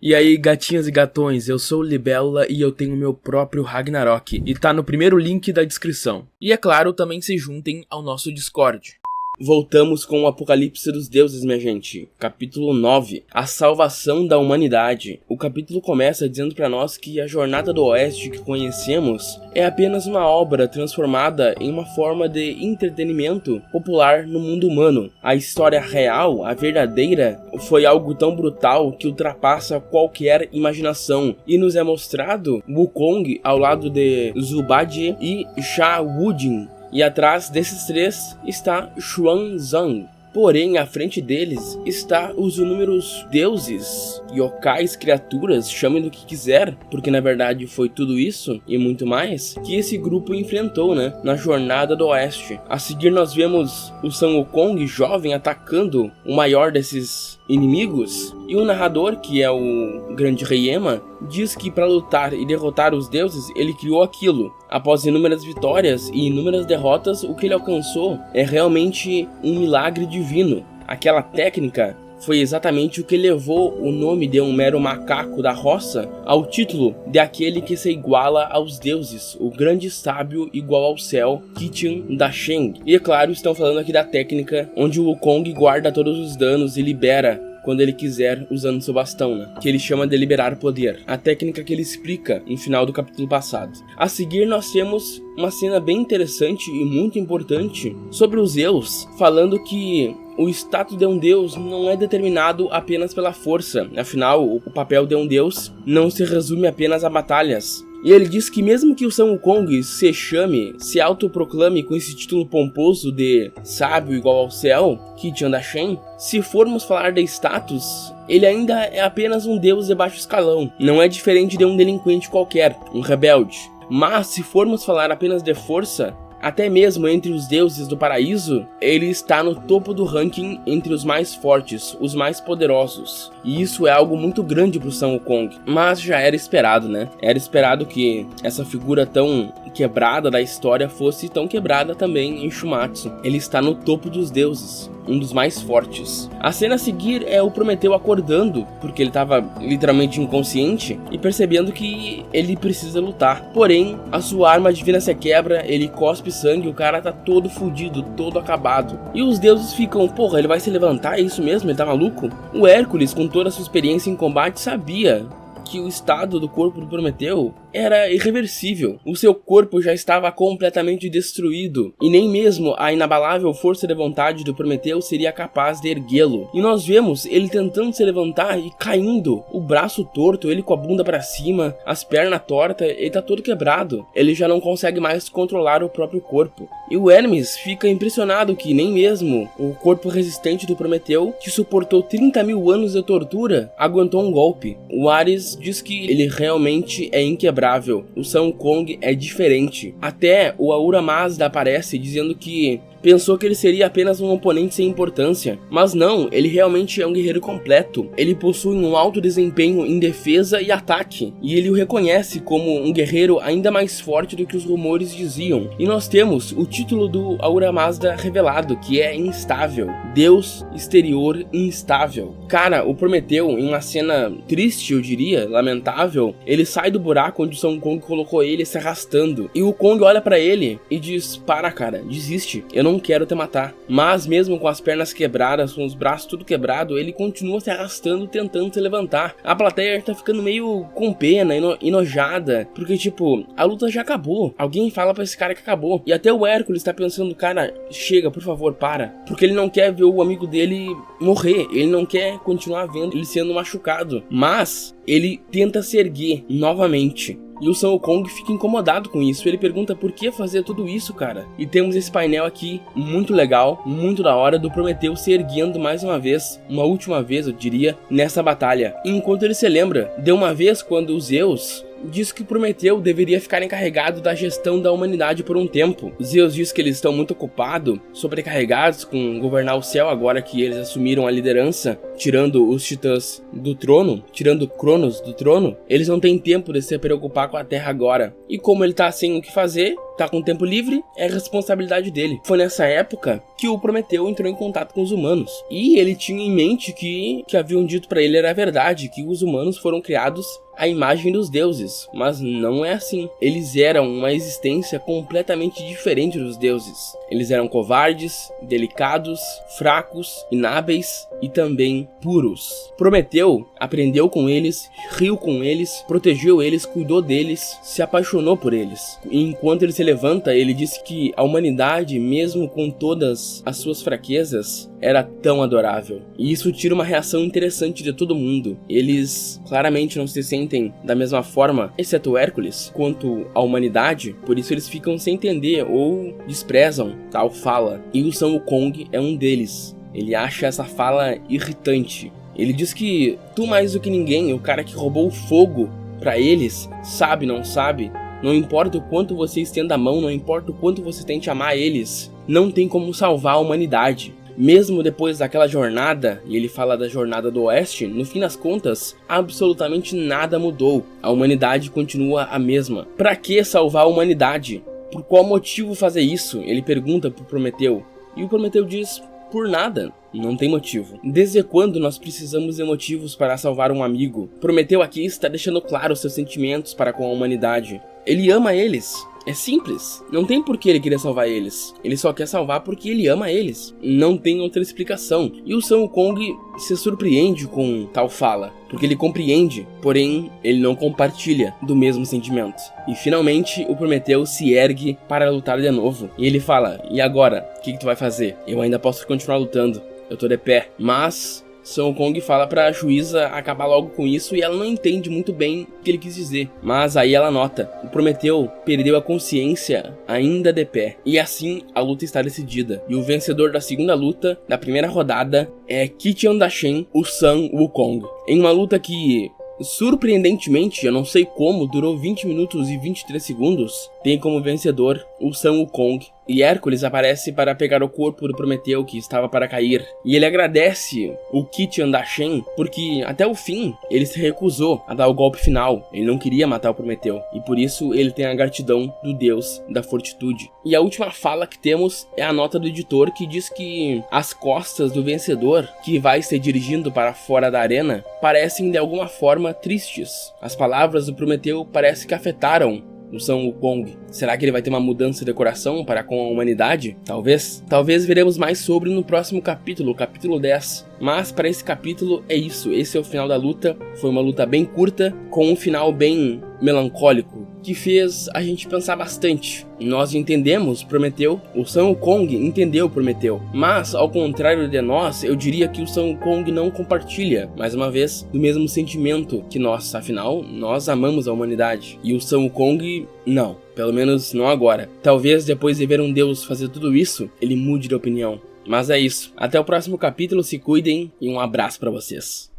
E aí, gatinhas e gatões, eu sou o Libélula e eu tenho meu próprio Ragnarok, e tá no primeiro link da descrição. E é claro, também se juntem ao nosso Discord. Voltamos com o Apocalipse dos Deuses, minha gente. Capítulo 9. A salvação da humanidade. O capítulo começa dizendo pra nós que a Jornada do Oeste que conhecemos é apenas uma obra transformada em uma forma de entretenimento popular no mundo humano. A história real, a verdadeira, foi algo tão brutal que ultrapassa qualquer imaginação. E nos é mostrado Wukong ao lado de Zubadie e Shah Wudin. E atrás desses três está Xuanzang. Porém, à frente deles está os inúmeros deuses, yokais, criaturas, chamem do que quiser, porque na verdade foi tudo isso e muito mais que esse grupo enfrentou, na Jornada do Oeste. A seguir nós vemos o Sun Wukong jovem atacando o maior desses inimigos, e o narrador, que é o grande rei Ema, diz que para lutar e derrotar os deuses ele criou aquilo. Após inúmeras vitórias e inúmeras derrotas, o que ele alcançou é realmente um milagre divino. Aquela técnica foi exatamente o que levou o nome de um mero macaco da roça ao título de aquele que se iguala aos deuses, o grande sábio igual ao céu, Qichen da Sheng. E é claro, estão falando aqui da técnica onde o Wukong guarda todos os danos e libera quando ele quiser, usando seu bastão, que ele chama de liberar poder. A técnica que ele explica no final do capítulo passado. A seguir nós temos uma cena bem interessante e muito importante sobre os Zeus, falando que o status de um deus não é determinado apenas pela força. Afinal, o papel de um deus não se resume apenas a batalhas. E ele diz que mesmo que o Sun Wukong se autoproclame com esse título pomposo de sábio igual ao céu, Qichen da Sheng, se formos falar de status, ele ainda é apenas um deus de baixo escalão. Não é diferente de um delinquente qualquer, um rebelde. Mas se formos falar apenas de força, até mesmo entre os deuses do paraíso, ele está no topo do ranking entre os mais fortes, os mais poderosos. E isso é algo muito grande pro Sun Wukong. Mas já era esperado, Era esperado que essa figura tão quebrada da história fosse tão quebrada também em Shumatsu. Ele está no topo dos deuses, um dos mais fortes. A cena a seguir é o Prometeu acordando, porque ele estava literalmente inconsciente, e percebendo que ele precisa lutar. Porém, a sua arma divina se quebra, ele cospe sangue, o cara tá todo fudido, todo acabado. E os deuses ficam, porra, ele vai se levantar, é isso mesmo? Ele tá maluco? O Hércules, com toda a sua experiência em combate, sabia que o estado do corpo do Prometeu era irreversível. O seu corpo já estava completamente destruído, e nem mesmo a inabalável força de vontade do Prometeu seria capaz de erguê-lo. E nós vemos ele tentando se levantar e caindo, o braço torto, ele com a bunda para cima, as pernas tortas, ele tá todo quebrado. Ele já não consegue mais controlar o próprio corpo. E o Hermes fica impressionado que nem mesmo o corpo resistente do Prometeu, que suportou 30 mil anos de tortura, aguentou um golpe. O Ares diz que ele realmente é inquebrável. O Sun Wukong é diferente. Até o Ahura Mazda aparece dizendo que pensou que ele seria apenas um oponente sem importância, mas não, ele realmente é um guerreiro completo. Ele possui um alto desempenho em defesa e ataque, e ele o reconhece como um guerreiro ainda mais forte do que os rumores diziam. E nós temos o título do Ahura Mazda revelado, que é instável, Deus exterior instável. Cara, o Prometeu, em uma cena triste, eu diria, lamentável, ele sai do buraco onde o Sun Wukong colocou ele se arrastando, e o Kong olha pra ele e diz: para, cara, desiste, eu não quero te matar. Mas mesmo com as pernas quebradas, com os braços tudo quebrado, ele continua se arrastando, tentando se levantar. A plateia tá ficando meio com pena, enojada, porque tipo, a luta já acabou. Alguém fala pra esse cara que acabou. E até o Hércules tá pensando, cara, chega, por favor, para. Porque ele não quer ver o amigo dele morrer, ele não quer continuar vendo ele sendo machucado. Mas ele tenta se erguer novamente. E o Sun Wukong fica incomodado com isso. Ele pergunta por que fazer tudo isso, cara. E temos esse painel aqui muito legal, muito da hora, do Prometeu se erguendo mais uma vez, uma última vez eu diria, nessa batalha. E enquanto ele se lembra de uma vez quando os Zeus diz que o Prometeu deveria ficar encarregado da gestão da humanidade por um tempo. Zeus diz que eles estão muito ocupados, sobrecarregados com governar o céu agora que eles assumiram a liderança, tirando os titãs do trono, tirando Cronos do trono. Eles não têm tempo de se preocupar com a Terra agora. E como ele tá sem o que fazer, tá com tempo livre, é responsabilidade dele. Foi nessa época que o Prometeu entrou em contato com os humanos. E ele tinha em mente que haviam dito pra ele era verdade, que os humanos foram criados à imagem dos deuses, mas não é assim. Eles eram uma existência completamente diferente dos deuses. Eles eram covardes, delicados, fracos, inábeis e também puros. Prometeu aprendeu com eles, riu com eles, protegeu eles, cuidou deles, se apaixonou por eles. E enquanto ele se levanta, ele disse que a humanidade, mesmo com todas as suas fraquezas, era tão adorável. E isso tira uma reação interessante de todo mundo. Eles claramente não se sentem da mesma forma, exceto Hércules, quanto a humanidade, por isso eles ficam sem entender ou desprezam tal fala. E o Sun Wukong é um deles. Ele acha essa fala irritante. Ele diz que tu mais do que ninguém, o cara que roubou o fogo pra eles, sabe, não sabe, não importa o quanto você estenda a mão, não importa o quanto você tente amar eles, não tem como salvar a humanidade. Mesmo depois daquela jornada, e ele fala da jornada do Oeste, no fim das contas, absolutamente nada mudou. A humanidade continua a mesma. Pra que salvar a humanidade? Por qual motivo fazer isso? Ele pergunta pro Prometeu. E o Prometeu diz, por nada. Não tem motivo. Desde quando nós precisamos de motivos para salvar um amigo? Prometeu aqui está deixando claro seus sentimentos para com a humanidade. Ele ama eles. É simples. Não tem por que ele querer salvar eles. Ele só quer salvar porque ele ama eles. Não tem outra explicação. E o Sun Wukong se surpreende com tal fala, porque ele compreende, porém ele não compartilha do mesmo sentimento. E finalmente o Prometeu se ergue para lutar de novo. E ele fala, e agora? O que tu vai fazer? Eu ainda posso continuar lutando. Eu tô de pé. Mas Sun Wukong fala pra juíza acabar logo com isso e ela não entende muito bem o que ele quis dizer. Mas aí ela nota, o Prometeu perdeu a consciência ainda de pé. E assim a luta está decidida. E o vencedor da segunda luta, da primeira rodada, é Qitian Dashen, o Sun Wukong. Em uma luta que, surpreendentemente, eu não sei como, durou 20 minutos e 23 segundos, tem como vencedor o Sun Wukong. E Hércules aparece para pegar o corpo do Prometeu que estava para cair. E ele agradece o Qitian Dashen porque até o fim ele se recusou a dar o golpe final. Ele não queria matar o Prometeu. E por isso ele tem a gratidão do deus da fortitude. E a última fala que temos é a nota do editor que diz que as costas do vencedor, que vai se dirigindo para fora da arena, parecem de alguma forma tristes. As palavras do Prometeu parecem que afetaram o Sun Wukong. Será que ele vai ter uma mudança de coração para com a humanidade? Talvez. Talvez veremos mais sobre no próximo capítulo, o capítulo 10. Mas para esse capítulo é isso. Esse é o final da luta. Foi uma luta bem curta, com um final bem melancólico, que fez a gente pensar bastante. Nós entendemos Prometeu, o Sun Wukong entendeu Prometeu, mas ao contrário de nós, eu diria que o Sun Wukong não compartilha, mais uma vez, do mesmo sentimento que nós. Afinal, nós amamos a humanidade, e o Sun Wukong não, pelo menos não agora. Talvez depois de ver um deus fazer tudo isso, ele mude de opinião. Mas é isso, até o próximo capítulo, se cuidem e um abraço pra vocês.